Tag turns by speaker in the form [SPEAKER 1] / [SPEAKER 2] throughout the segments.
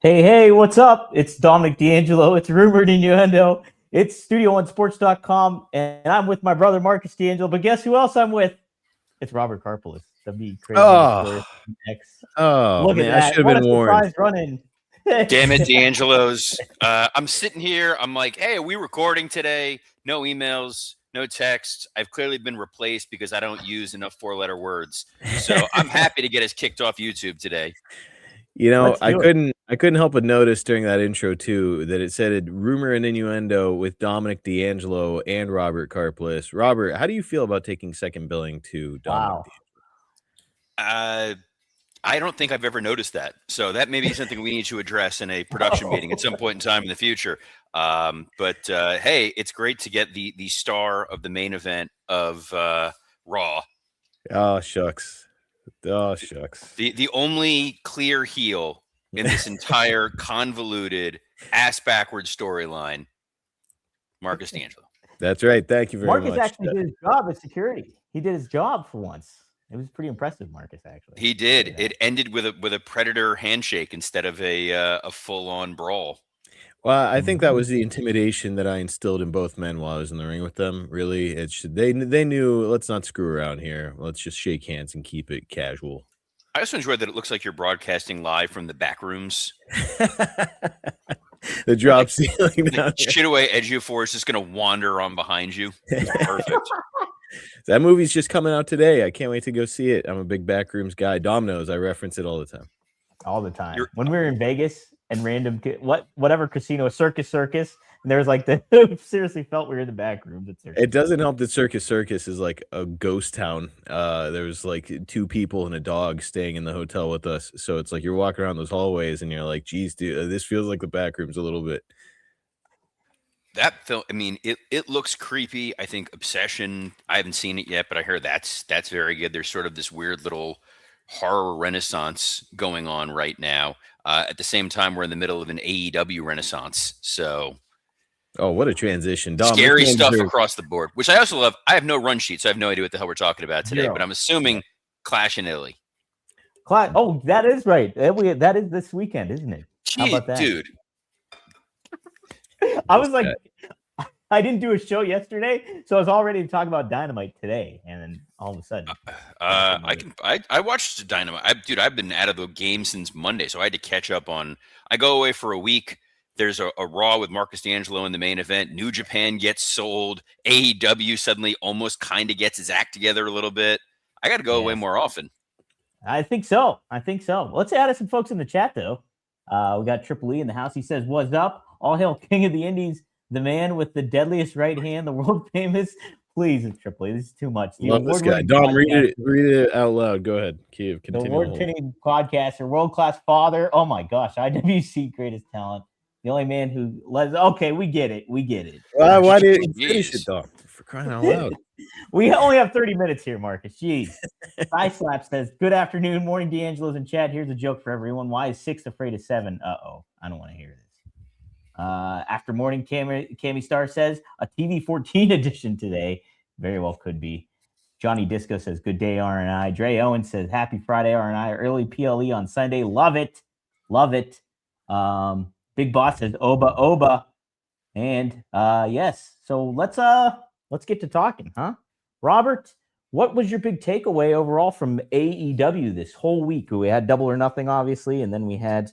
[SPEAKER 1] Hey, what's up? It's Dominic DeAngelo. It's Rumored Innuendo. It's Studio1Sports.com, and I'm with my brother Marcus DeAngelo. But guess who else I'm with? It's Robert Karpelis, the crazy
[SPEAKER 2] Oh,
[SPEAKER 1] X.
[SPEAKER 2] oh
[SPEAKER 1] Look at
[SPEAKER 2] man, I
[SPEAKER 1] that.
[SPEAKER 2] should have
[SPEAKER 1] What
[SPEAKER 2] been
[SPEAKER 1] a
[SPEAKER 2] warned.
[SPEAKER 1] surprise run-in.
[SPEAKER 3] Damn it, DeAngelo's. I'm sitting here. I'm like, hey, are we recording today? No emails, no texts. I've clearly been replaced because I don't use enough four-letter words. So I'm happy to get us kicked off YouTube today.
[SPEAKER 2] You know, I
[SPEAKER 1] do it.
[SPEAKER 2] couldn't help but notice during that intro too that it said rumor and innuendo with Dominic DeAngelo and Robert Karpelis. Robert, how do you feel about taking second billing to Dominic
[SPEAKER 1] Wow.
[SPEAKER 3] I don't think I've ever noticed that. So that may be something we need to address in a production meeting at some point in time in the future. But hey, it's great to get the star of the main event of Raw.
[SPEAKER 2] Oh shucks. Oh shucks.
[SPEAKER 3] The only clear heel in this entire convoluted ass backwards storyline, Marcus DeAngelo.
[SPEAKER 2] That's right. Thank you very much.
[SPEAKER 1] Marcus actually did his job as security. He did his job for once. It was pretty impressive, Marcus, actually.
[SPEAKER 3] He did. It ended with a predator handshake instead of a full-on brawl.
[SPEAKER 2] Well, I think that was the intimidation that I instilled in both men while I was in the ring with them. Really, they knew, let's not screw around here. Let's just shake hands and keep it casual.
[SPEAKER 3] I also enjoyed that it looks like you're broadcasting live from the back rooms.
[SPEAKER 2] The drop ceiling.
[SPEAKER 3] The Shitaway Ejiofor is just going to wander on behind you. It's perfect.
[SPEAKER 2] That movie's just coming out today. I can't wait to go see it. I'm a big backrooms guy. Dom knows. I reference it all the time.
[SPEAKER 1] All the time. When we were in Vegas and whatever casino, Circus, and there was like seriously felt we were in the back rooms at Circus.
[SPEAKER 2] It doesn't help that Circus is like a ghost town. There was like 2 people and a dog staying in the hotel with us. So it's like you're walking around those hallways and you're like, geez, dude, this feels like the back rooms a little bit.
[SPEAKER 3] That film, I mean, it looks creepy. I think Obsession, I haven't seen it yet, but I heard that's very good. There's sort of this weird little horror renaissance going on right now. At the same time, we're in the middle of an AEW renaissance. So,
[SPEAKER 2] oh, what a transition. Dom,
[SPEAKER 3] scary stuff across the board, which I also love. I have no run sheet, so I have no idea what the hell we're talking about today, but I'm assuming Clash in Italy.
[SPEAKER 1] Oh, that is right. That is this weekend, isn't it? How about that?
[SPEAKER 3] Dude.
[SPEAKER 1] I was like, I didn't do a show yesterday, so I was all ready to talk about Dynamite today, and then all of a sudden,
[SPEAKER 3] I watched Dynamite. I've been out of the game since Monday, so I had to catch up on. I go away for a week. There's a Raw with Marcus DeAngelo in the main event. New Japan gets sold. AEW suddenly almost kind of gets its act together a little bit. I got to go away more often.
[SPEAKER 1] I think so. Let's add some folks in the chat though. We got Triple E in the house. He says, "What's up? All hail King of the Indies, the man with the deadliest right hand, the world famous." Please, it's Triple E. This is too much.
[SPEAKER 2] Love this guy. Dom, read it out loud. Go ahead. Kiev, continue.
[SPEAKER 1] The award-winning podcaster, world-class father. Oh my gosh, IWC greatest talent. The only man who lets. Okay, we get it.
[SPEAKER 2] Why did you finish it, Dom? For crying out loud.
[SPEAKER 1] We only have 30 minutes here, Marcus. Jeez. Thigh Slap says, "Good afternoon, morning, D'Angelo's in chat. Here's a joke for everyone. Why is 6 afraid of 7? Uh-oh. I don't want to hear this." After morning, Cammy Star says, "A TV 14 edition today." Very well could be. Johnny Disco says, "Good day, R&I." Dre Owen says, "Happy Friday, R&I. Early PLE on Sunday. Love it. Big Boss says, "Oba." And yes. So let's get to talking, huh? Robert, what was your big takeaway overall from AEW this whole week? We had Double or Nothing, obviously, and then we had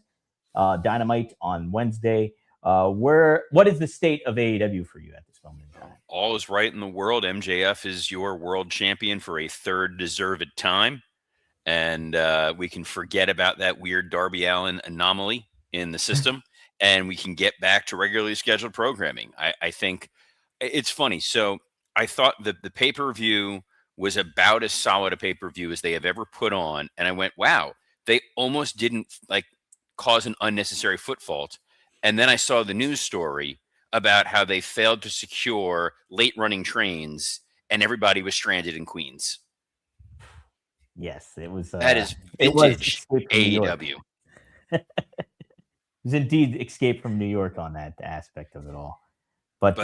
[SPEAKER 1] Dynamite on Wednesday. What is the state of AEW for you at this moment in time?
[SPEAKER 3] All is right in the world. MJF is your world champion for a third deserved time. And we can forget about that weird Darby Allin anomaly in the system, and we can get back to regularly scheduled programming. I think it's funny. So I thought that the pay-per-view was about as solid a pay-per-view as they have ever put on. And I went, wow, they almost didn't cause an unnecessary foot fault. And then I saw the news story about how they failed to secure late running trains and everybody was stranded in Queens.
[SPEAKER 1] Yes, it was.
[SPEAKER 3] That is vintage AEW.
[SPEAKER 1] It was indeed Escape from New York on that aspect of it all. But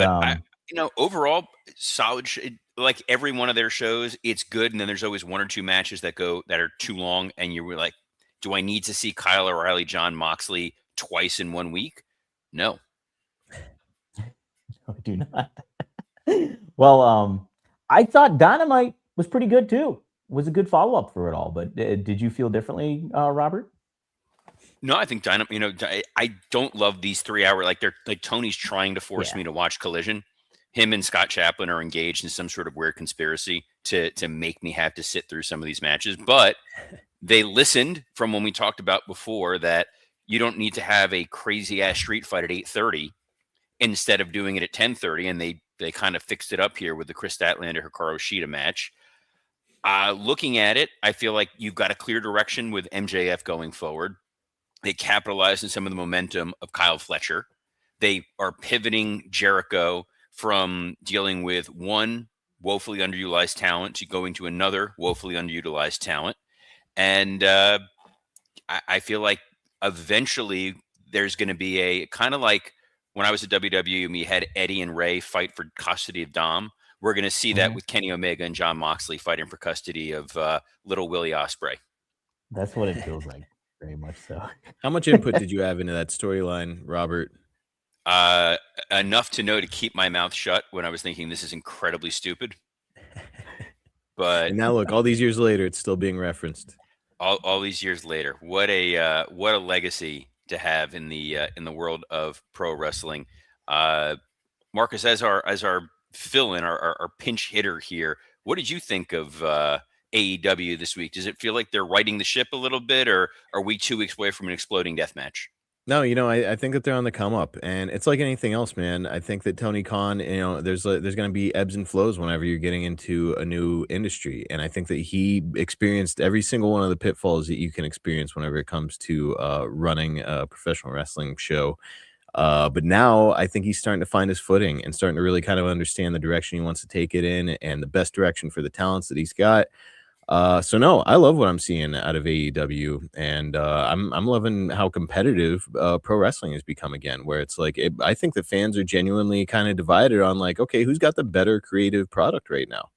[SPEAKER 3] overall, solid. Like every one of their shows, it's good. And then there's always 1 or 2 matches that are too long. And you're like, do I need to see Kyle O'Reilly, John Moxley twice in 1 week? No.
[SPEAKER 1] I do not. Well, I thought Dynamite was pretty good too. Was a good follow up for it all. But did you feel differently, Robert?
[SPEAKER 3] No, I think Dynamite. I don't love these 3 hour, like they're like Tony's trying to force me to watch Collision. Him and Scott Chaplin are engaged in some sort of weird conspiracy to make me have to sit through some of these matches. But they listened from when we talked about before that you don't need to have a crazy ass street fight at 8:30 instead of doing it at 10:30, and they kind of fixed it up here with the Chris Statlander Hikaru Shida match. Looking at it, I feel like you've got a clear direction with MJF going forward. They capitalized on some of the momentum of Kyle Fletcher. They are pivoting Jericho from dealing with one woefully underutilized talent to going to another woefully underutilized talent. And I feel like eventually there's going to be a kind of like when I was at WWE and we had Eddie and Ray fight for custody of Dom. We're going to see that with Kenny Omega and Jon Moxley fighting for custody of little Willie Ospreay.
[SPEAKER 1] That's what it feels like. Very much so.
[SPEAKER 2] How much input did you have into that storyline, Robert?
[SPEAKER 3] Enough to know to keep my mouth shut when I was thinking this is incredibly stupid. But
[SPEAKER 2] and now look, all these years later, it's still being referenced.
[SPEAKER 3] All these years later, what a legacy to have in the world of pro wrestling. Marcus, as our fill-in, our pinch hitter here, what did you think of AEW this week? Does it feel like they're righting the ship a little bit, or are we 2 weeks away from an exploding death match?
[SPEAKER 2] No, I think that they're on the come up, and it's like anything else, man. I think that Tony Khan, there's going to be ebbs and flows whenever you're getting into a new industry, and I think that he experienced every single one of the pitfalls that you can experience whenever it comes to running a professional wrestling show. But now I think he's starting to find his footing and starting to really kind of understand the direction he wants to take it in and the best direction for the talents that he's got. So no, I love what I'm seeing out of AEW, and I'm loving how competitive pro wrestling has become again, where it's like I think the fans are genuinely kind of divided on like, okay, who's got the better creative product right now?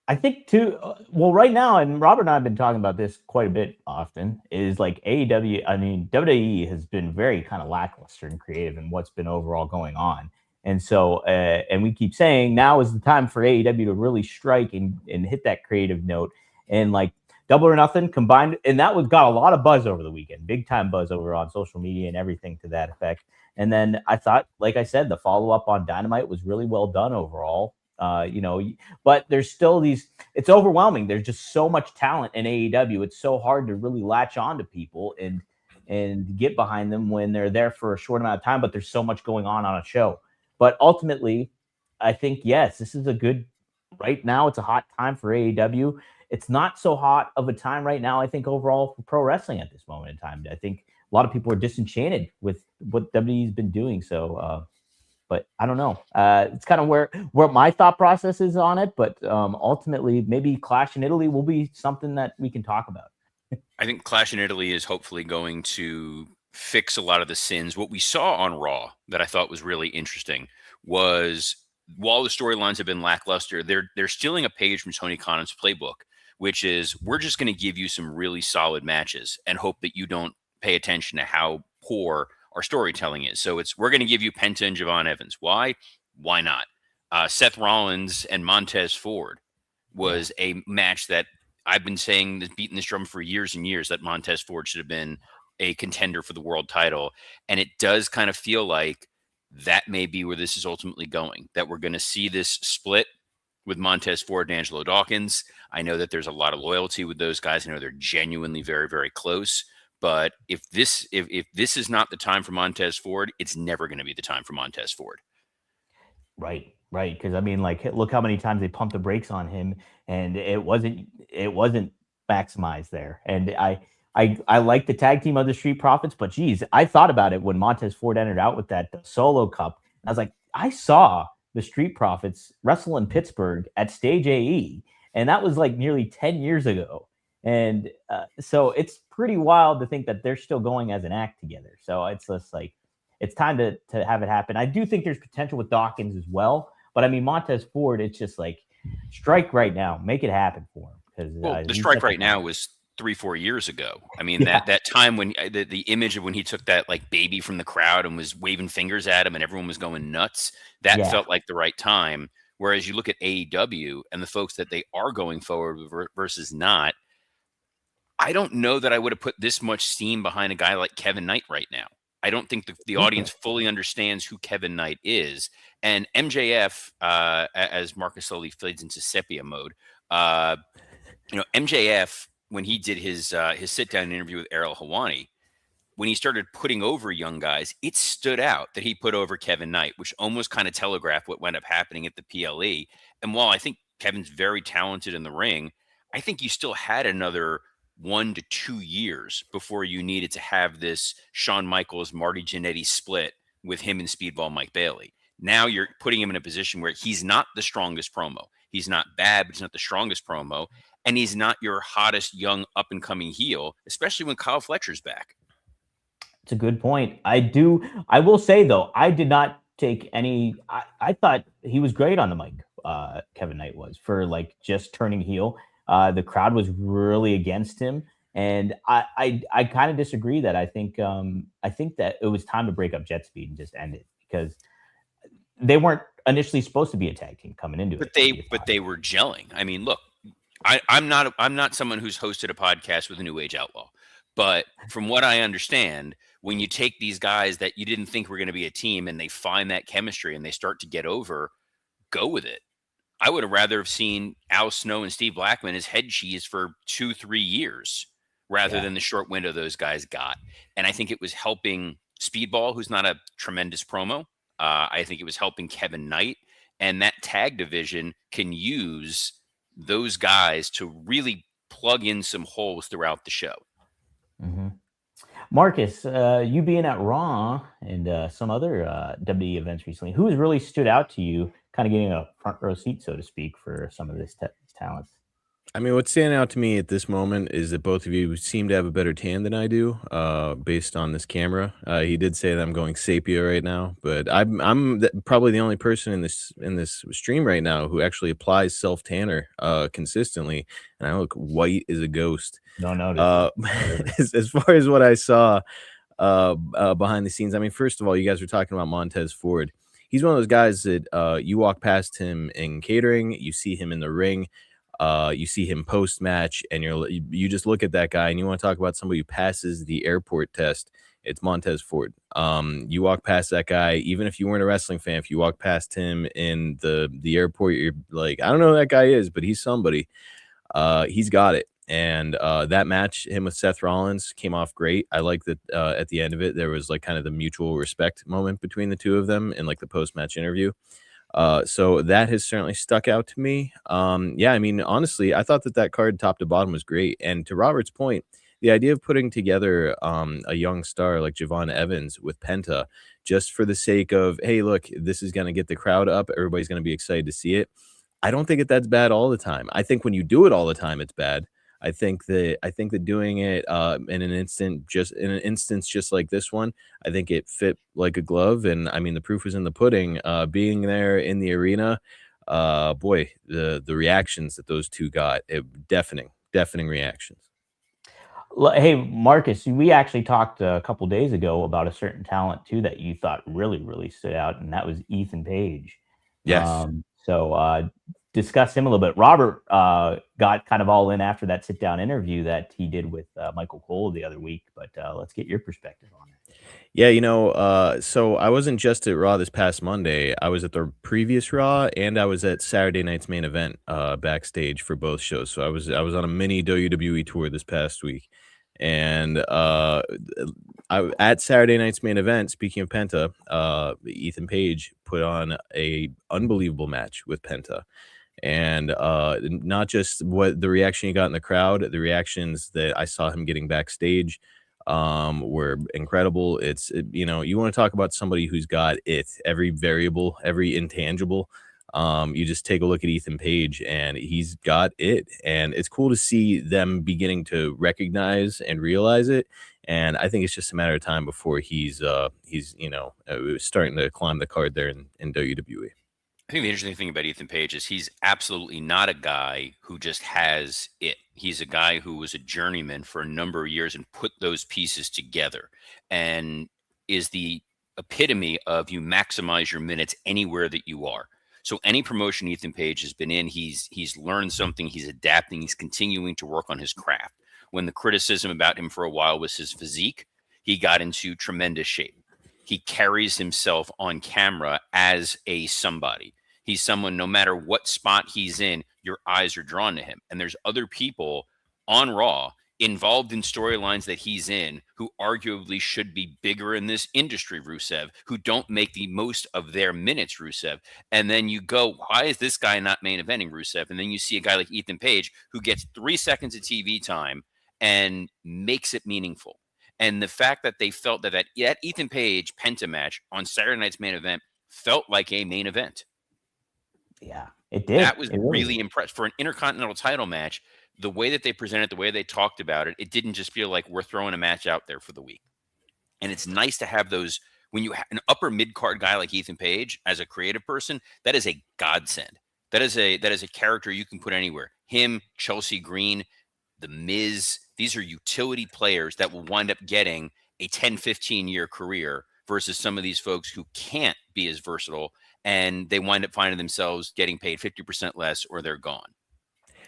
[SPEAKER 1] I think too. Well, right now, and Robert and I have been talking about this quite a bit often, is like AEW. I mean, WWE has been very kind of lackluster and creative in what's been overall going on. And so, and we keep saying now is the time for AEW to really strike and hit that creative note. And like Double or Nothing combined, and that got a lot of buzz over the weekend, big time buzz over on social media and everything to that effect. And then I thought, like I said, the follow up on Dynamite was really well done overall. But there's still it's overwhelming. There's just so much talent in AEW. It's so hard to really latch on to people and get behind them when they're there for a short amount of time, but there's so much going on a show. But ultimately, I think, yes, this is right now, it's a hot time for AEW. It's not so hot of a time right now, I think, overall for pro wrestling at this moment in time. I think a lot of people are disenchanted with what WWE's been doing. So, but I don't know. It's kind of where my thought process is on it. But ultimately, maybe Clash in Italy will be something that we can talk about.
[SPEAKER 3] I think Clash in Italy is hopefully going to fix a lot of the sins. What we saw on Raw that I thought was really interesting was while the storylines have been lackluster, they're stealing a page from Tony Khan's playbook, which is we're just going to give you some really solid matches and hope that you don't pay attention to how poor our storytelling is. So we're going to give you Penta and Javon Evans. Why? Why not? Seth Rollins and Montez Ford was a match that I've been saying, beating this drum for years and years, that Montez Ford should have been a contender for the world title. And it does kind of feel like that may be where this is ultimately going, that we're going to see this split with Montez Ford and Angelo Dawkins. I know that there's a lot of loyalty with those guys. I know they're genuinely very, very close. But if this is not the time for Montez Ford, it's never going to be the time for Montez Ford.
[SPEAKER 1] Right. Because I mean, like, look how many times they pumped the brakes on him, and it wasn't maximized there. And I like the tag team of the Street Profits, but geez, I thought about it when Montez Ford entered out with that solo cup. I was like, I saw the Street Profits wrestle in Pittsburgh at Stage AE, and that was like nearly 10 years ago. And so it's pretty wild to think that they're still going as an act together. So it's just like, it's time to have it happen. I do think there's potential with Dawkins as well. But I mean, Montez Ford, it's just like strike right now, make it happen for him.
[SPEAKER 3] Because the strike right now was 3-4 years ago. I mean, that time when the image of when he took that like baby from the crowd and was waving fingers at him and everyone was going nuts, that felt like the right time. Whereas you look at AEW and the folks that they are going forward with versus not, I don't know that I would have put this much steam behind a guy like Kevin Knight right now. I don't think the audience fully understands who Kevin Knight is. And MJF, as Marcus slowly fades into sepia mode, MJF, when he did his sit-down interview with Errol Hawani, when he started putting over young guys, it stood out that he put over Kevin Knight, which almost kind of telegraphed what wound up happening at the PLE. And while I think Kevin's very talented in the ring, I think you still had another 1 to 2 years before you needed to have this Shawn Michaels, Marty Jannetty split with him and Speedball Mike Bailey. Now you're putting him in a position where he's not the strongest promo. He's not bad, but he's not the strongest promo. And he's not your hottest young up-and-coming heel, especially when Kyle Fletcher's back.
[SPEAKER 1] It's a good point. I will say, though, I did not take any. I thought he was great on the mic. Kevin Knight was, for like just turning heel. The crowd was really against him. And I kind of disagree that I think that it was time to break up Jet Speed and just end it, because they weren't initially supposed to be a tag team coming into it.
[SPEAKER 3] But they were gelling. I mean, look, I'm not someone who's hosted a podcast with a New Age Outlaw, but from what I understand, when you take these guys that you didn't think were going to be a team and they find that chemistry and they start to get over, go with it. I would have rather have seen Al Snow and Steve Blackman as head cheese for 2-3 years rather than the short window those guys got. And I think it was helping Speedball, who's not a tremendous promo. I think it was helping Kevin Knight, and that tag division can use those guys to really plug in some holes throughout the show.
[SPEAKER 1] Mm-hmm. Marcus, you being at Raw and some other WWE events recently, who has really stood out to you, kind of getting a front row seat, so to speak, for some of this talents?
[SPEAKER 2] I mean, what's standing out to me at this moment is that both of you seem to have a better tan than I do, based on this camera. He did say that I'm going sepia right now, but I'm probably the only person in this stream right now who actually applies self tanner consistently, and I look white as a ghost.
[SPEAKER 1] No notice.
[SPEAKER 2] As far as what I saw behind the scenes, I mean, first of all, you guys were talking about Montez Ford. He's one of those guys that you walk past him in catering, you see him in the ring. You see him post-match, and you just look at that guy, and you want to talk about somebody who passes the airport test. It's Montez Ford. You walk past that guy, even if you weren't a wrestling fan, if you walk past him in the airport, you're like, I don't know who that guy is, but he's somebody. He's got it. And that match, him with Seth Rollins, came off great. I like that at the end of it, there was like kind of the mutual respect moment between the two of them in like the post-match interview. So that has certainly stuck out to me. I mean, honestly, I thought that card top to bottom was great. And to Robert's point, the idea of putting together a young star like Javon Evans with Penta, just for the sake of, hey, look, this is going to get the crowd up. Everybody's going to be excited to see it. I don't think that's bad all the time. I think when you do it all the time, it's bad. I think that doing it in an instance just like this one, I think it fit like a glove. And I mean, the proof was in the pudding. Being there in the arena, boy, the reactions that those two got, deafening reactions.
[SPEAKER 1] Hey, Marcus, we actually talked a couple days ago about a certain talent too that you thought really, really stood out, and that was Ethan Page.
[SPEAKER 2] Yes.
[SPEAKER 1] So discuss him a little bit. Robert got kind of all in after that sit-down interview that he did with Michael Cole the other week, but let's get your perspective on it.
[SPEAKER 2] Yeah, so I wasn't just at Raw this past Monday. I was at the previous Raw, and I was at Saturday night's main event backstage for both shows. So I was on a mini WWE tour this past week. And at Saturday night's main event, speaking of Penta, Ethan Page put on a unbelievable match with Penta. And not just what the reaction he got in the crowd, the reactions that I saw him getting backstage were incredible. You want to talk about somebody who's got every variable, every intangible. You just take a look at Ethan Page, and he's got it. And it's cool to see them beginning to recognize and realize it. And I think it's just a matter of time before he's starting to climb the card there in WWE.
[SPEAKER 3] I think the interesting thing about Ethan Page is he's absolutely not a guy who just has it. He's a guy who was a journeyman for a number of years and put those pieces together, and is the epitome of you maximize your minutes anywhere that you are. So any promotion Ethan Page has been in, he's learned something, he's adapting, he's continuing to work on his craft. When the criticism about him for a while was his physique, he got into tremendous shape. He carries himself on camera as a somebody. He's someone, no matter what spot he's in, your eyes are drawn to him. And there's other people on Raw involved in storylines that he's in who arguably should be bigger in this industry, Rusev, who don't make the most of their minutes, Rusev. And then you go, why is this guy not main eventing, Rusev? And then you see a guy like Ethan Page who gets 3 seconds of TV time and makes it meaningful. And the fact that they felt that Ethan Page Penta match on Saturday night's main event felt like a main event.
[SPEAKER 1] Yeah, it did.
[SPEAKER 3] That was really impressive. For an Intercontinental title match, the way that they presented, the way they talked about it, it didn't just feel like we're throwing a match out there for the week. And it's nice to have those, when you have an upper mid-card guy like Ethan Page as a creative person, that is a godsend. That is a character you can put anywhere. Him, Chelsea Green, The Miz, these are utility players that will wind up getting a 10, 15-year career versus some of these folks who can't be as versatile, and they wind up finding themselves getting paid 50% less or they're gone.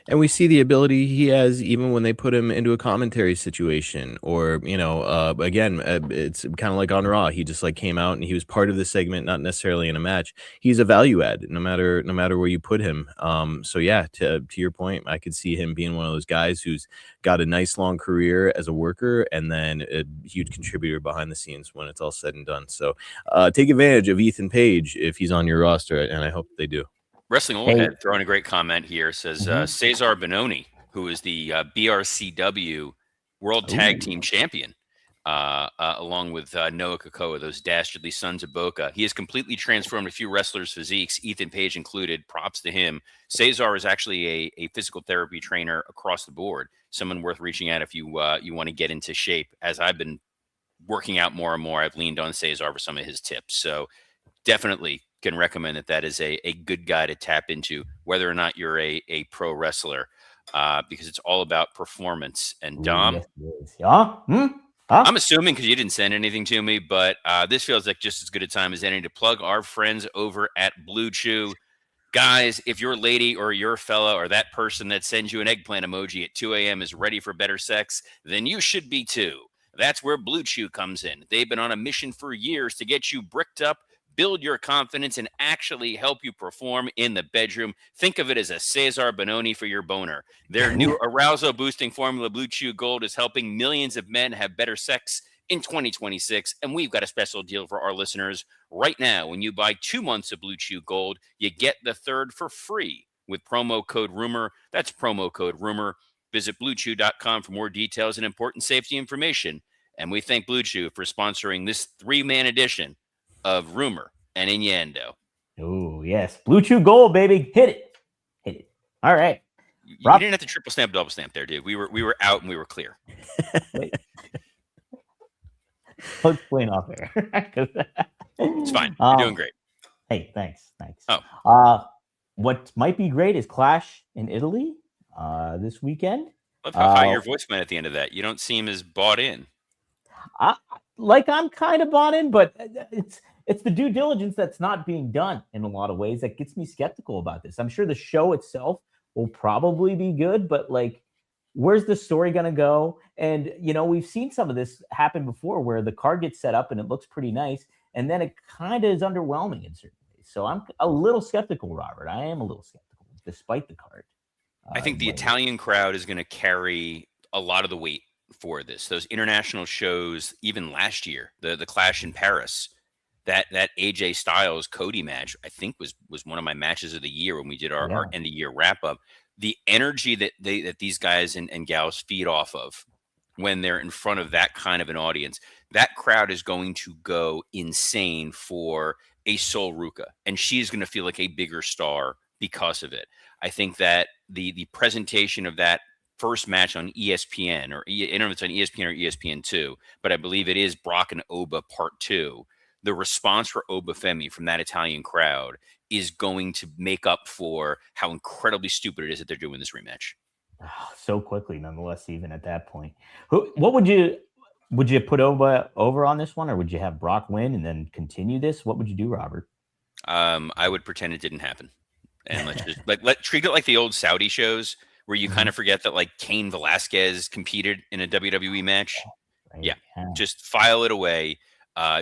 [SPEAKER 2] And we see the ability he has even when they put him into a commentary situation, or, again, it's kind of like on Raw. He just like came out and he was part of the segment, not necessarily in a match. He's a value add no matter where you put him. So yeah, to your point, I could see him being one of those guys who's got a nice long career as a worker and then a huge contributor behind the scenes when it's all said and done. So take advantage of Ethan Page if he's on your roster, and I hope they do.
[SPEAKER 3] Wrestling Oldhead throwing a great comment here says Cesar Bononi, who is the BRCW World Tag Team Champion, along with Noah Kakoa, those dastardly sons of Boca. He has completely transformed a few wrestlers' physiques, Ethan Page included. Props to him. Cesar is actually a physical therapy trainer across the board, someone worth reaching out if you want to get into shape. As I've been working out more and more, I've leaned on Cesar for some of his tips. So definitely can recommend that is a good guy to tap into, whether or not you're a pro wrestler, because it's all about performance. And Dom, I'm assuming because you didn't send anything to me, but this feels like just as good a time as any to plug our friends over at Blue Chew. Guys, if your lady or your fella or that person that sends you an eggplant emoji at 2 a.m. is ready for better sex, then you should be too. That's where Blue Chew comes in. They've been on a mission for years to get you bricked up, build your confidence, and actually help you perform in the bedroom. Think of it as a Cesar Bononi for your boner. Their new arousal-boosting formula, Blue Chew Gold, is helping millions of men have better sex in 2026, and we've got a special deal for our listeners right now. When you buy 2 months of Blue Chew Gold, you get the third for free with promo code RUMOR. That's promo code RUMOR. Visit BlueChew.com for more details and important safety information. And we thank Blue Chew for sponsoring this 3-man edition of Rumor and Innuendo.
[SPEAKER 1] Oh, yes. Blue Chew Gold, baby. Hit it. All right.
[SPEAKER 3] You didn't have to triple stamp, double stamp there, dude. We were out and we were clear.
[SPEAKER 1] Wait. I'll explain off there.
[SPEAKER 3] It's fine. You're doing great.
[SPEAKER 1] Hey, thanks.
[SPEAKER 3] Oh.
[SPEAKER 1] What might be great is Clash in Italy this weekend.
[SPEAKER 3] Love how high your voice went at the end of that. You don't seem as bought in.
[SPEAKER 1] I'm kind of bought in, but it's the due diligence that's not being done in a lot of ways that gets me skeptical about this. I'm sure the show itself will probably be good, but where's the story going to go? And, we've seen some of this happen before where the card gets set up and it looks pretty nice, and then it kind of is underwhelming in certain ways. So I'm a little skeptical, Robert. I am a little skeptical despite the card.
[SPEAKER 3] I think the Italian crowd is going to carry a lot of the weight for this. Those international shows, even last year, the Clash in Paris, that AJ Styles Cody match, I think was one of my matches of the year when we did our end of year wrap up. The energy that these guys and gals feed off of when they're in front of that kind of an audience, that crowd is going to go insane for a Sol Ruca, and she's going to feel like a bigger star because of it. I think that the presentation of that first match on ESPN, or I don't know if it's on ESPN or ESPN2, but I believe it is Brock and Oba Part 2. The response for Oba Femi from that Italian crowd is going to make up for how incredibly stupid it is that they're doing this rematch.
[SPEAKER 1] So quickly, nonetheless, even at that point. What would you put over on this one, or would you have Brock win and then continue this? What would you do, Robert?
[SPEAKER 3] I would pretend it didn't happen, and let's just treat it like the old Saudi shows where you kind of forget that like Cain Velasquez competed in a WWE match.
[SPEAKER 1] Right.
[SPEAKER 3] Yeah, just file it away.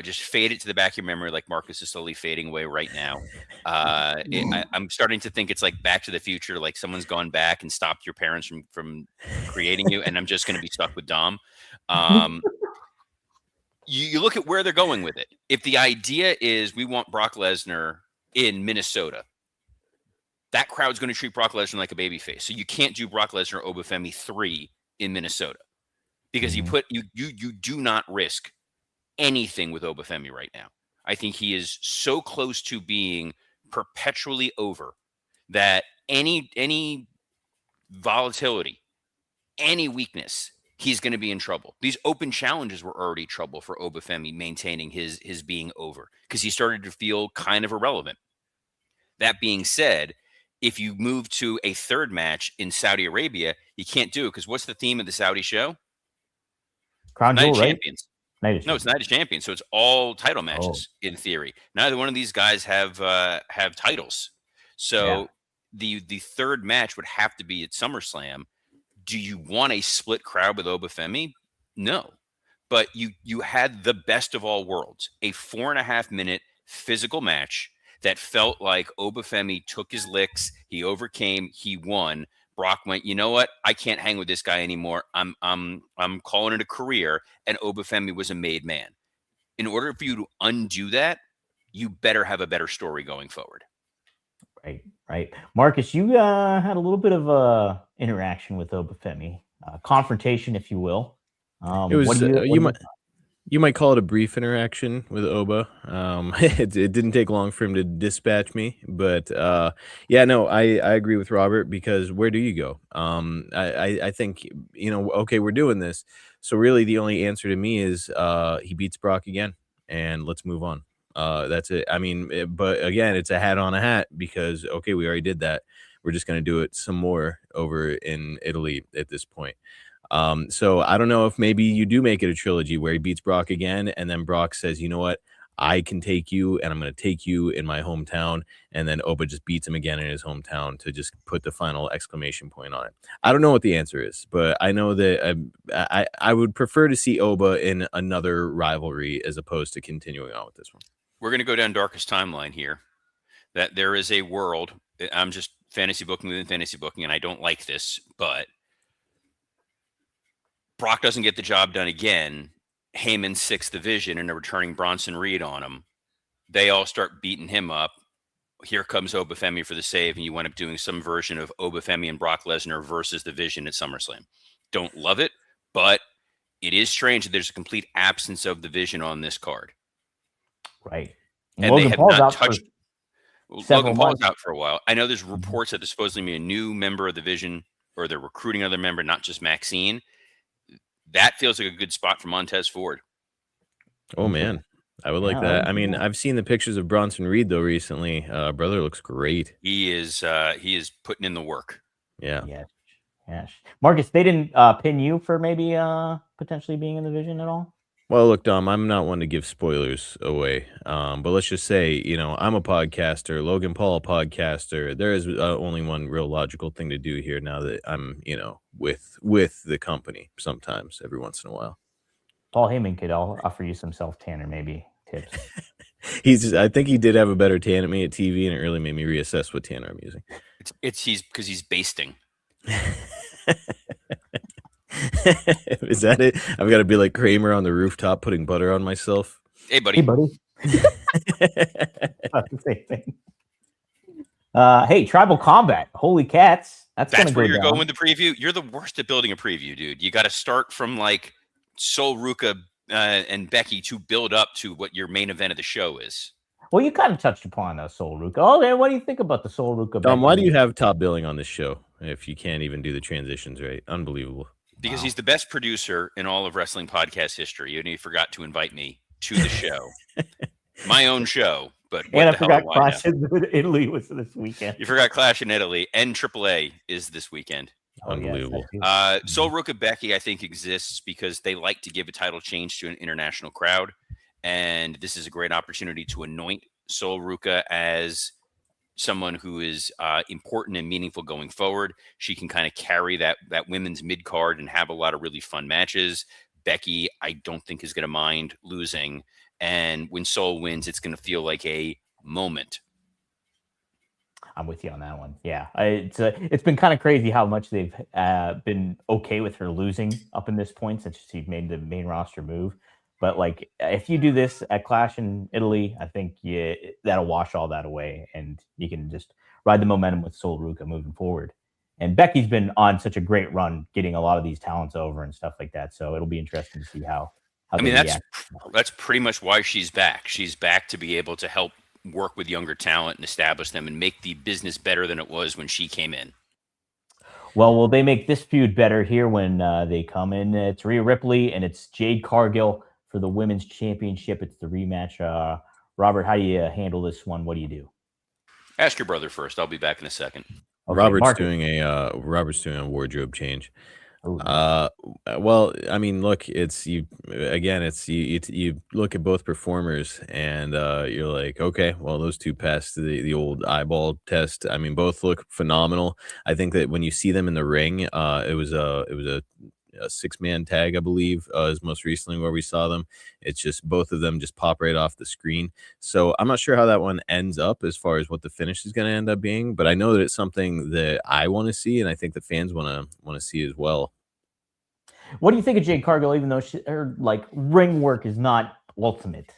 [SPEAKER 3] Just fade it to the back of your memory, like Marcus is slowly fading away right now. I'm starting to think it's like Back to the Future, like someone's gone back and stopped your parents from creating you, and I'm just going to be stuck with Dom. You look at where they're going with it. If the idea is we want Brock Lesnar in Minnesota, that crowd's going to treat Brock Lesnar like a babyface. So you can't do Brock Lesnar Obafemi 3 in Minnesota because you do not risk anything with Obafemi right now. I think he is so close to being perpetually over that any volatility, any weakness, he's going to be in trouble. These open challenges were already trouble for Obafemi maintaining his being over because he started to feel kind of irrelevant. That being said, if you move to a third match in Saudi Arabia, you can't do it because what's the theme of the Saudi show?
[SPEAKER 1] Crown Jewel, right?
[SPEAKER 3] Champions. No, it's Night of Champions. So it's all title matches in theory. Neither one of these guys have titles. So the third match would have to be at SummerSlam. Do you want a split crowd with Obafemi? No. But you had the best of all worlds, a 4.5-minute physical match that felt like Obafemi took his licks, he overcame, he won. Brock went, you know what? I can't hang with this guy anymore. I'm calling it a career, and Obafemi was a made man. In order for you to undo that, you better have a better story going forward.
[SPEAKER 1] Right. Marcus, you had a little bit of interaction with Obafemi, confrontation, if you will.
[SPEAKER 2] It was you might call it a brief interaction with Oba. It didn't take long for him to dispatch me, but I agree with Robert because where do you go? I think okay, we're doing this, so really the only answer to me is he beats Brock again, and let's move on. That's it. I mean, but again, it's a hat on a hat because okay, we already did that. We're just going to do it some more over in Italy at this point. So I don't know if maybe you do make it a trilogy where he beats Brock again, and then Brock says, you know what, I can take you, and I'm going to take you in my hometown, and then Oba just beats him again in his hometown to just put the final exclamation point on it. I don't know what the answer is, but I know that I would prefer to see Oba in another rivalry as opposed to continuing on with this one.
[SPEAKER 3] We're going to go down Darkest Timeline here, that there is a world, I'm just fantasy booking within fantasy booking, and I don't like this, but Brock doesn't get the job done again. Heyman's 6th division and a returning Bronson Reed on him. They all start beating him up. Here comes Obafemi for the save, and you wind up doing some version of Obafemi and Brock Lesnar versus the Vision at SummerSlam. Don't love it, but it is strange that there's a complete absence of the Vision on this card.
[SPEAKER 1] Right.
[SPEAKER 3] And
[SPEAKER 1] Logan
[SPEAKER 3] they have
[SPEAKER 1] Paul's
[SPEAKER 3] not touched. Logan Paul's
[SPEAKER 1] months.
[SPEAKER 3] out for a while. I know there's reports that there's supposed to be a new member of the Vision, or they're recruiting another member, not just Maxine. That feels like a good spot for Montez Ford.
[SPEAKER 2] Oh man, I would like that. I mean, I've seen the pictures of Bronson Reed though recently. Brother looks great.
[SPEAKER 3] He is putting in the work.
[SPEAKER 2] Yeah.
[SPEAKER 1] Yes. Marcus, they didn't pin you for maybe potentially being in the Vision at all?
[SPEAKER 2] Well, look, Dom, I'm not one to give spoilers away, but let's just say, I'm a podcaster, Logan Paul a podcaster. There is only one real logical thing to do here now that I'm, with the company sometimes, every once in a while.
[SPEAKER 1] Paul Heyman could offer you some self-tan or maybe tips.
[SPEAKER 2] I think he did have a better tan at me at TV, and it really made me reassess what tanner I'm using.
[SPEAKER 3] He's because he's basting.
[SPEAKER 2] Is that it? I've got to be like Kramer on the rooftop putting butter on myself.
[SPEAKER 3] Hey, buddy.
[SPEAKER 1] Same thing. Hey, Tribal Combat. Holy cats. That's
[SPEAKER 3] where you're going with the preview. You're the worst at building a preview, dude. You got to start from like Sol Ruca and Becky to build up to what your main event of the show is.
[SPEAKER 1] Well, you kind of touched upon Sol Ruca. Oh, man, what do you think about the Sol Ruca?
[SPEAKER 2] Dom, why do you have top billing on this show if you can't even do the transitions right? Unbelievable.
[SPEAKER 3] Because he's the best producer in all of wrestling podcast history. And he forgot to invite me to the show. My own show. But
[SPEAKER 1] and I forgot Clash in Italy was this weekend.
[SPEAKER 3] You forgot Clash in Italy. And AAA is this weekend.
[SPEAKER 2] Unbelievable.
[SPEAKER 3] Sol Ruka Becky, I think, exists because they like to give a title change to an international crowd. And this is a great opportunity to anoint Sol Ruka as someone who is important and meaningful going forward. She can kind of carry that women's mid card and have a lot of really fun matches. Becky, I don't think is going to mind losing. And when Sol wins, it's going to feel like a moment.
[SPEAKER 1] I'm with you on that one. Yeah, it's been kind of crazy how much they've been okay with her losing up in this point since she made the main roster move. But like, if you do this at Clash in Italy, I think that'll wash all that away, and you can just ride the momentum with Sol Ruka moving forward. And Becky's been on such a great run, getting a lot of these talents over and stuff like that. So it'll be interesting to see how.
[SPEAKER 3] I mean, that's pretty much why she's back. She's back to be able to help work with younger talent and establish them and make the business better than it was when she came in.
[SPEAKER 1] Well, will they make this feud better here when they come in? It's Rhea Ripley and it's Jade Cargill for the women's championship. It's the rematch. Robert, how do you handle this one? What do you do?
[SPEAKER 3] Ask your brother first. I'll be back in a second.
[SPEAKER 2] Okay, Robert's doing a wardrobe change. Well, I mean, look, it's you again. It's you look at both performers, and you're like, okay, well, those two passed the old eyeball test. I mean, both look phenomenal. I think that when you see them in the ring, it was a 6-man tag, I believe, is most recently where we saw them. It's just both of them just pop right off the screen. So I'm not sure how that one ends up as far as what the finish is going to end up being, but I know that it's something that I want to see, and I think the fans want to see as well.
[SPEAKER 1] What do you think of Jade Cargill, even though her like ring work is not ultimate?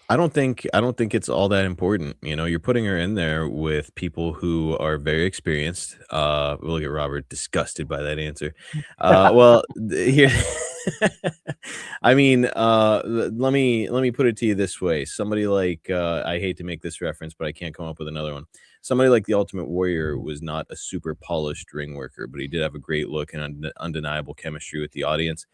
[SPEAKER 2] I don't think it's all that important. You know, you're putting her in there with people who are very experienced. We'll look at Robert disgusted by that answer. Well, here, I mean, let me put it to you this way. Somebody like I hate to make this reference, but I can't come up with another one. Somebody like the Ultimate Warrior was not a super polished ring worker, but he did have a great look and undeniable chemistry with the audience.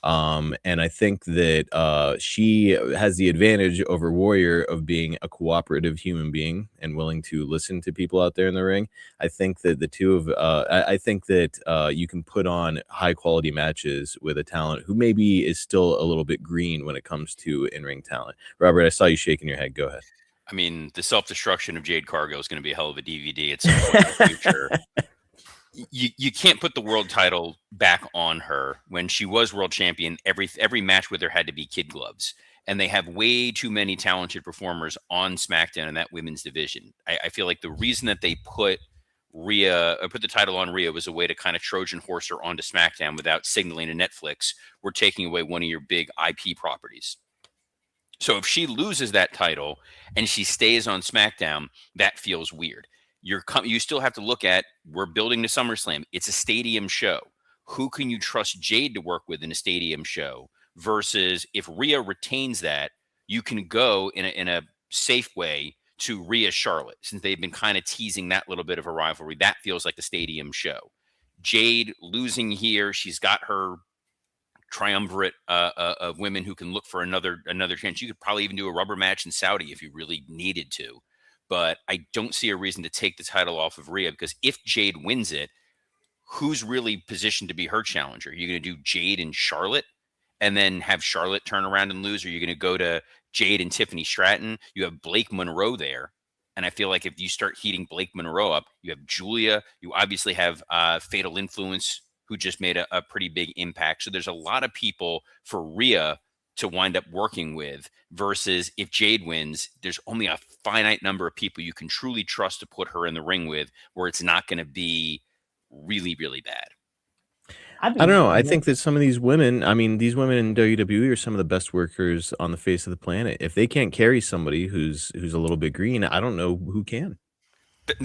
[SPEAKER 2] And I think that she has the advantage over Warrior of being a cooperative human being and willing to listen to people out there in the ring. I think that the two of I think that you can put on high quality matches with a talent who maybe is still a little bit green when it comes to in-ring talent. Robert, I saw you shaking your head. Go ahead.
[SPEAKER 3] I mean, the self-destruction of Jade Cargill is going to be a hell of a DVD at some point in the future. You can't put the world title back on her. When she was world champion, every match with her had to be kid gloves. And they have way too many talented performers on SmackDown in that women's division. I feel like the reason that they put the title on Rhea was a way to kind of Trojan horse her onto SmackDown without signaling to Netflix, we're taking away one of your big IP properties. So if she loses that title and she stays on SmackDown, that feels weird. You still have to look at, we're building to SummerSlam. It's a stadium show. Who can you trust Jade to work with in a stadium show? Versus if Rhea retains that, you can go in a safe way to Rhea Charlotte, since they've been kind of teasing that little bit of a rivalry. That feels like the stadium show. Jade losing here, she's got her triumvirate of women who can look for another chance. You could probably even do a rubber match in Saudi if you really needed to. But I don't see a reason to take the title off of Rhea, because if Jade wins it, who's really positioned to be her challenger? You're going to do Jade and Charlotte and then have Charlotte turn around and lose? Or you're going to go to Jade and Tiffany Stratton? You have Blake Monroe there. And I feel like if you start heating Blake Monroe up, you have Julia. You obviously have Fatal Influence, who just made a pretty big impact. So there's a lot of people for Rhea to wind up working with, versus if Jade wins, there's only a finite number of people you can truly trust to put her in the ring with, where it's not going to be really, really bad.
[SPEAKER 2] I don't know. I think that some of these women, I mean, these women in WWE are some of the best workers on the face of the planet. If they can't carry somebody who's a little bit green, I don't know who can.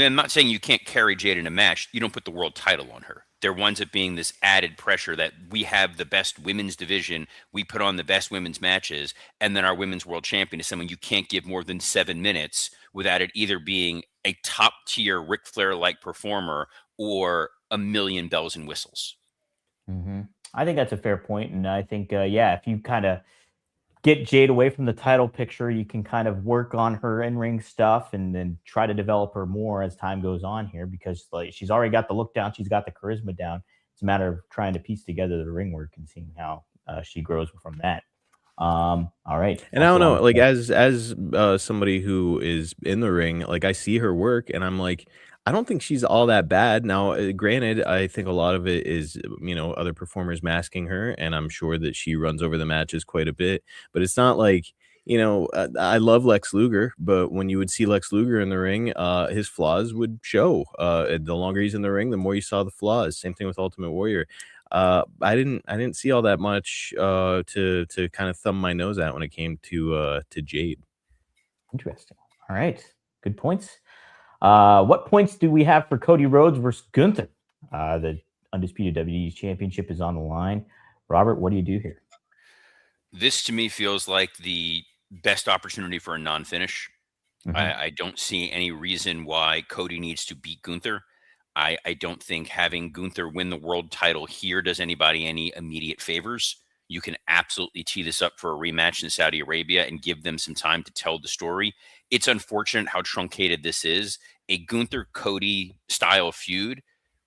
[SPEAKER 3] I'm not saying you can't carry Jade in a match. You don't put the world title on her. There winds up being this added pressure that we have the best women's division. We put on the best women's matches. And then our women's world champion is someone you can't give more than 7 minutes without it either being a top tier Ric Flair-like performer or a million bells and whistles.
[SPEAKER 1] Mm-hmm. I think that's a fair point. And I think, if you kind of get Jade away from the title picture, you can kind of work on her in-ring stuff and then try to develop her more as time goes on here, because like she's already got the look down, she's got the charisma down. It's a matter of trying to piece together the ring work and seeing how she grows from that. All right.
[SPEAKER 2] And I don't know, like as somebody who is in the ring, like I see her work and I'm like, I don't think she's all that bad. Now, granted, I think a lot of it is, other performers masking her, and I'm sure that she runs over the matches quite a bit. But it's not like, I love Lex Luger, but when you would see Lex Luger in the ring, his flaws would show. The longer he's in the ring, the more you saw the flaws. Same thing with Ultimate Warrior. I didn't see all that much to kind of thumb my nose at when it came to Jade.
[SPEAKER 1] Interesting. All right, good points. What points do we have for Cody Rhodes versus Gunther? The undisputed WWE Championship is on the line. Robert, what do you do here?
[SPEAKER 3] This to me feels like the best opportunity for a non-finish.
[SPEAKER 1] Mm-hmm.
[SPEAKER 3] I don't see any reason why Cody needs to beat Gunther. I don't think having Gunther win the world title here does anybody any immediate favors. You can absolutely tee this up for a rematch in Saudi Arabia and give them some time to tell the story. It's unfortunate how truncated this is. A Gunther-Cody style feud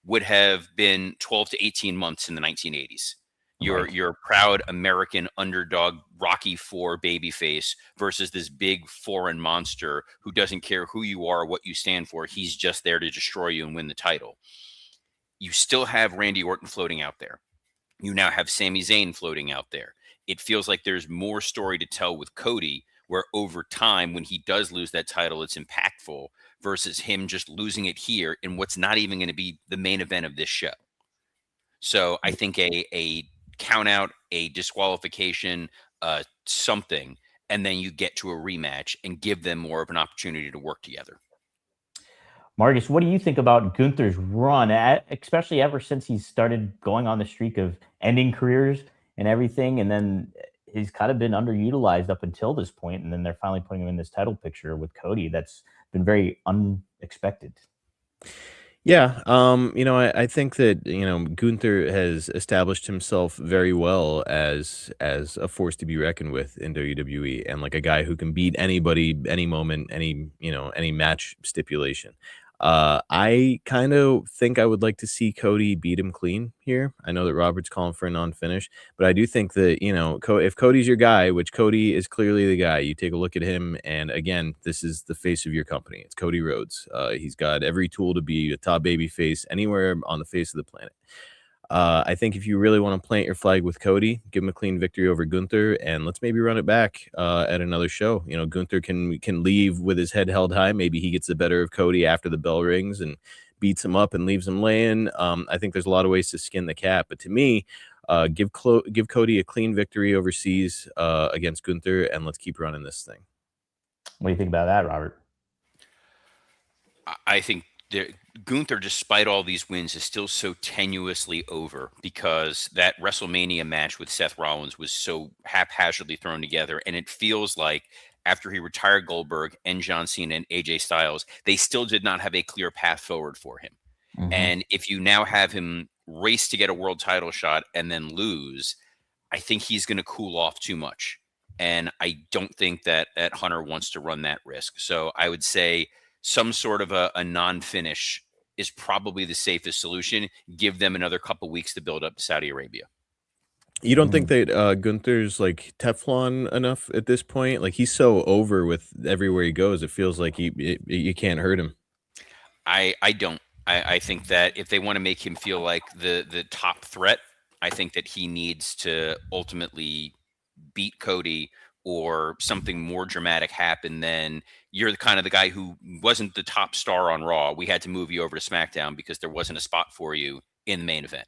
[SPEAKER 3] would have been 12 to 18 months in the 1980s. You're a proud American underdog Rocky IV babyface versus this big foreign monster who doesn't care who you are, what you stand for. He's just there to destroy you and win the title. You still have Randy Orton floating out there. You now have Sami Zayn floating out there. It feels like there's more story to tell with Cody, where over time, when he does lose that title, it's impactful versus him just losing it here in what's not even going to be the main event of this show. So I think a count out, a disqualification, something, and then you get to a rematch and give them more of an opportunity to work together.
[SPEAKER 1] Marcus, what do you think about Gunther's run, especially ever since he's started going on the streak of ending careers and everything, and then he's kind of been underutilized up until this point, and then they're finally putting him in this title picture with Cody. That's been very unexpected.
[SPEAKER 2] Yeah, I think that Gunther has established himself very well as a force to be reckoned with in WWE, and like a guy who can beat anybody, any moment, any match stipulation. I kind of think I would like to see Cody beat him clean here. I know that Robert's calling for a non-finish, but I do think that, if Cody's your guy, which Cody is clearly the guy, you take a look at him, and again, this is the face of your company. It's Cody Rhodes. He's got every tool to be a top baby face anywhere on the face of the planet. I think if you really want to plant your flag with Cody, give him a clean victory over Gunther, and let's maybe run it back at another show. Gunther can leave with his head held high. Maybe he gets the better of Cody after the bell rings and beats him up and leaves him laying. I think there's a lot of ways to skin the cat, but to me, give Cody a clean victory overseas against Gunther, and let's keep running this thing.
[SPEAKER 1] What do you think about that, Robert?
[SPEAKER 3] I think Gunther, despite all these wins, is still so tenuously over because that WrestleMania match with Seth Rollins was so haphazardly thrown together. And it feels like after he retired Goldberg and John Cena and AJ Styles, they still did not have a clear path forward for him. Mm-hmm. And if you now have him race to get a world title shot and then lose, I think he's going to cool off too much. And I don't think that Hunter wants to run that risk. So I would say some sort of a non-finish is probably the safest solution. Give them another couple weeks to build up to Saudi Arabia.
[SPEAKER 2] You don't think that Gunther's like Teflon enough at this point? Like he's so over with everywhere he goes. It feels like you can't hurt him.
[SPEAKER 3] I don't. I think that if they want to make him feel like the top threat, I think that he needs to ultimately beat Cody or something more dramatic happen. Then you're kind of the guy who wasn't the top star on Raw. We had to move you over to SmackDown because there wasn't a spot for you in the main event.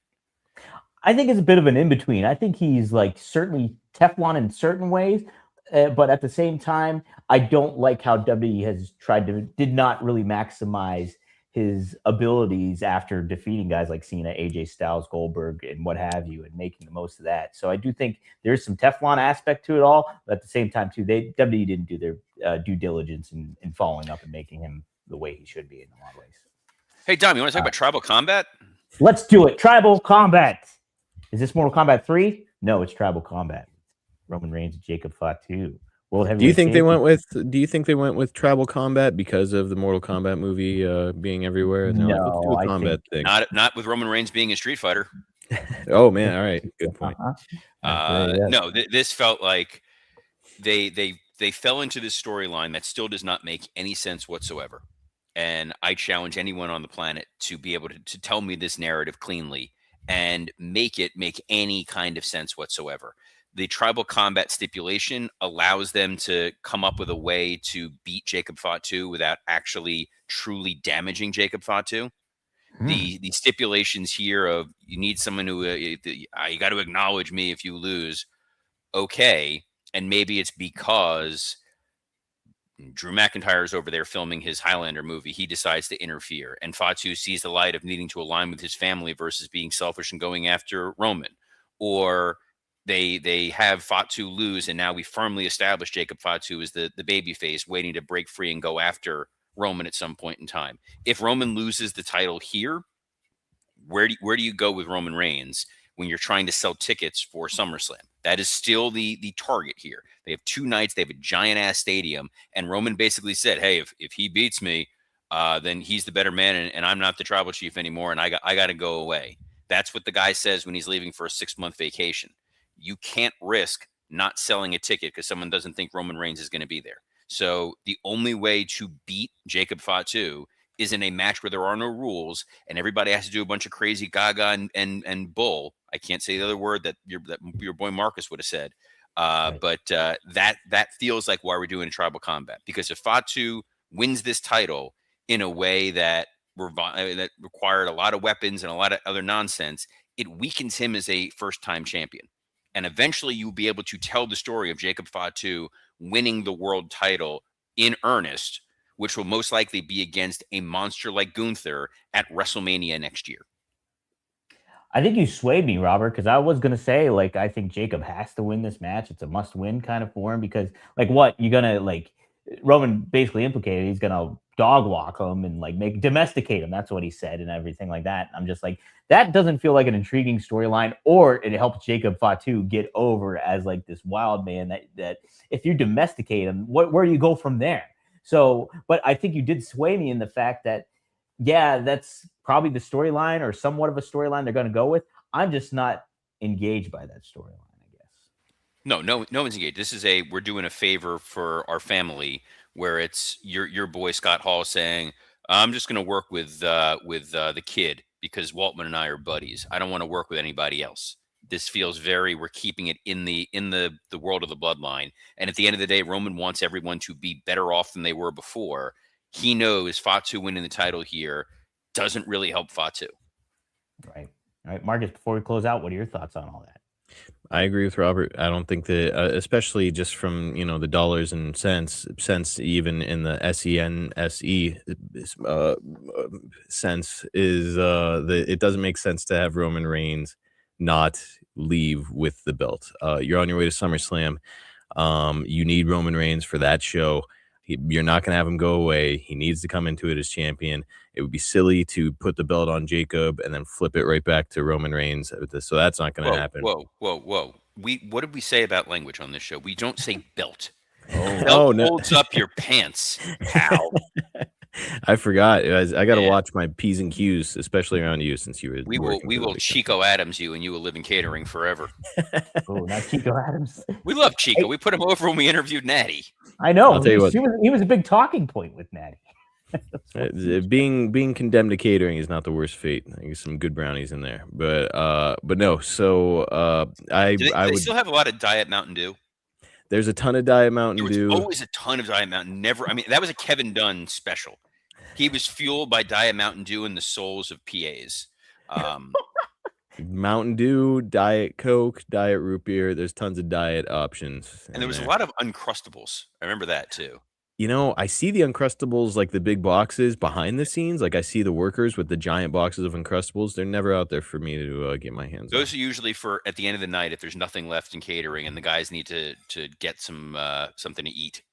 [SPEAKER 1] I think it's a bit of an in-between. I think he's like certainly Teflon in certain ways, but at the same time, I don't like how WWE has did not really maximize his abilities after defeating guys like Cena, AJ Styles, Goldberg, and what have you, and making the most of that. So I do think there's some Teflon aspect to it all, but at the same time, too, WWE didn't do their due diligence in following up and making him the way he should be in a lot of ways.
[SPEAKER 3] Hey, Dom, you want to talk about Tribal Combat?
[SPEAKER 1] Let's do it. Tribal Combat. Is this Mortal Kombat 3? No, it's Tribal Combat. Roman Reigns and Jacob Fatu. World
[SPEAKER 2] Do you
[SPEAKER 1] Heavyweight
[SPEAKER 2] think they
[SPEAKER 1] Champion.
[SPEAKER 2] went with? Do you think they went with Tribal Combat because of the Mortal Kombat movie being everywhere? And they're like, let's do
[SPEAKER 1] No,
[SPEAKER 2] a
[SPEAKER 1] I
[SPEAKER 2] combat
[SPEAKER 1] think
[SPEAKER 2] thing.
[SPEAKER 3] Not with Roman Reigns being a Street Fighter.
[SPEAKER 2] Oh man, all right, good point.
[SPEAKER 3] No, this felt like they fell into this storyline that still does not make any sense whatsoever. And I challenge anyone on the planet to be able to tell me this narrative cleanly and make it make any kind of sense whatsoever. The tribal combat stipulation allows them to come up with a way to beat Jacob Fatu without actually truly damaging Jacob Fatu. The stipulations here of you need someone who you got to acknowledge me if you lose. Okay. And maybe it's because Drew McIntyre is over there filming his Highlander movie. He decides to interfere, and Fatu sees the light of needing to align with his family versus being selfish and going after Roman. Or they have Fatu lose, and now we firmly establish Jacob Fatu as the baby face waiting to break free and go after Roman at some point in time. If Roman loses the title here, where do you go with Roman Reigns when you're trying to sell tickets for SummerSlam? That is still the target here. They have 2 nights. They have a giant ass stadium, and Roman basically said, "Hey, if he beats me, then he's the better man, and I'm not the tribal chief anymore, and I got to go away." That's what the guy says when he's leaving for a 6-month vacation. You can't risk not selling a ticket because someone doesn't think Roman Reigns is going to be there. So the only way to beat Jacob Fatu is in a match where there are no rules and everybody has to do a bunch of crazy gaga and bull. I can't say the other word that your boy Marcus would have said.
[SPEAKER 1] Right.
[SPEAKER 3] But that feels like why we're doing a tribal combat, because if Fatu wins this title in a way that required a lot of weapons and a lot of other nonsense, it weakens him as a first-time champion. And eventually you'll be able to tell the story of Jacob Fatu winning the world title in earnest, which will most likely be against a monster like Gunther at WrestleMania next year.
[SPEAKER 1] I think you swayed me, Robert, because I was going to say, like, I think Jacob has to win this match. It's a must win kind of for him because, like, what? You're going to, like, Roman basically implicated he's going to dog walk him and, like, domesticate him. That's what he said and everything like that. I'm just like, that doesn't feel like an intriguing storyline, or it helps Jacob Fatu get over as, like, this wild man that if you domesticate him, where do you go from there? So, but I think you did sway me in the fact that, yeah, that's probably the storyline or somewhat of a storyline they're going to go with. I'm just not engaged by that storyline, I guess.
[SPEAKER 3] No one's engaged. This is we're doing a favor for our family, where it's your boy Scott Hall saying, I'm just going to work with the kid because Waltman and I are buddies. I don't want to work with anybody else. This feels we're keeping it in the world of the bloodline. And at the end of the day, Roman wants everyone to be better off than they were before. He knows Fatu winning the title here doesn't really help Fatu.
[SPEAKER 1] Right. All right, Marcus, before we close out, what are your thoughts on all that?
[SPEAKER 2] I agree with Robert. I don't think that, especially just from the dollars and cents, even in the SENSE sense, is that it doesn't make sense to have Roman Reigns not leave with the belt. You're on your way to SummerSlam. You need Roman Reigns for that show. You're not going to have him go away. He needs to come into it as champion. It would be silly to put the belt on Jacob and then flip it right back to Roman Reigns. So that's not going to happen.
[SPEAKER 3] Whoa. What did we say about language on this show? We don't say belt.
[SPEAKER 2] Oh, no.
[SPEAKER 3] Holds up your pants, pal.
[SPEAKER 2] I forgot. I got to watch my P's and Q's, especially around you, since you were.
[SPEAKER 3] We will Chico Adams you, and you will live in catering forever.
[SPEAKER 1] Oh, not Chico Adams.
[SPEAKER 3] We love Chico. We put him over when we interviewed Natty.
[SPEAKER 1] I know.
[SPEAKER 2] I'll tell you what.
[SPEAKER 1] He was a big talking point with Natty.
[SPEAKER 2] Being condemned to catering is not the worst fate. I think some good brownies in there, but no. So I would
[SPEAKER 3] still have a lot of Diet Mountain Dew.
[SPEAKER 2] There's a ton of Diet Mountain Dew.
[SPEAKER 3] There was always a ton of Diet Mountain. I mean, that was a Kevin Dunn special. He was fueled by Diet Mountain Dew and the souls of PAs.
[SPEAKER 2] Mountain Dew, Diet Coke, Diet Root Beer. There's tons of diet options.
[SPEAKER 3] And there was a lot of Uncrustables. I remember that too.
[SPEAKER 2] I see the Uncrustables, like the big boxes behind the scenes. Like I see the workers with the giant boxes of Uncrustables. They're never out there for me to get my hands on.
[SPEAKER 3] Those are usually for at the end of the night if there's nothing left in catering and the guys need to get some something to eat.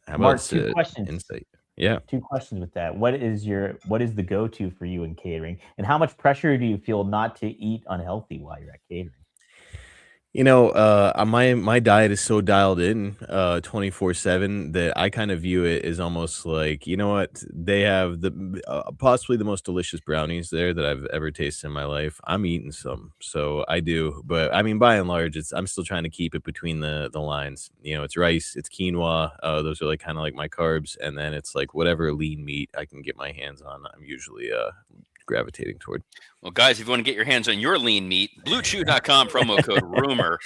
[SPEAKER 2] How
[SPEAKER 1] Mark,
[SPEAKER 2] about
[SPEAKER 1] 2 questions?
[SPEAKER 2] Insight? Yeah.
[SPEAKER 1] 2 questions with that. What is the go-to for you in catering? And how much pressure do you feel not to eat unhealthy while you're at catering?
[SPEAKER 2] My diet is so dialed in 24/7 that I kind of view it as almost like, you know what? They have the possibly the most delicious brownies there that I've ever tasted in my life. I'm eating some, so I do. But I mean, by and large, I'm still trying to keep it between the lines. It's rice, it's quinoa. Those are like kind of like my carbs, and then it's like whatever lean meat I can get my hands on. I'm usually gravitating toward.
[SPEAKER 3] Well, guys, if you want to get your hands on your lean meat, BlueChew.com, promo code rumor.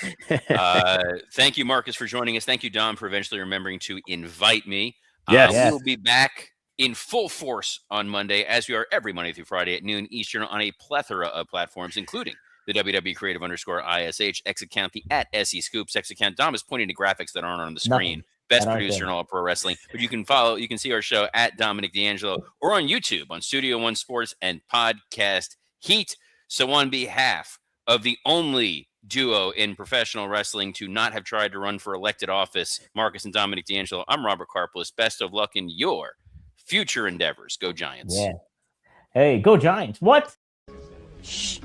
[SPEAKER 3] Thank you, Marcus, for joining us. Thank you, Dom, for eventually remembering to invite me.
[SPEAKER 2] Yes.
[SPEAKER 3] We will be back in full force on Monday, as we are every Monday through Friday at noon Eastern on a plethora of platforms, including the WW Creative _ISH, X account, the @SE Scoops X account. Dom is pointing to graphics that aren't on the screen.
[SPEAKER 1] Nothing.
[SPEAKER 3] Best producer in all of pro wrestling. But you can see our show at Dominic DeAngelo or on YouTube on Studio One Sports and Podcast Heat. So on behalf of the only duo in professional wrestling to not have tried to run for elected office, Marcus and Dominic DeAngelo, I'm Robert Karplis. Best of luck in your future endeavors. Go Giants.
[SPEAKER 1] Yeah. Hey, go Giants. What? Shh.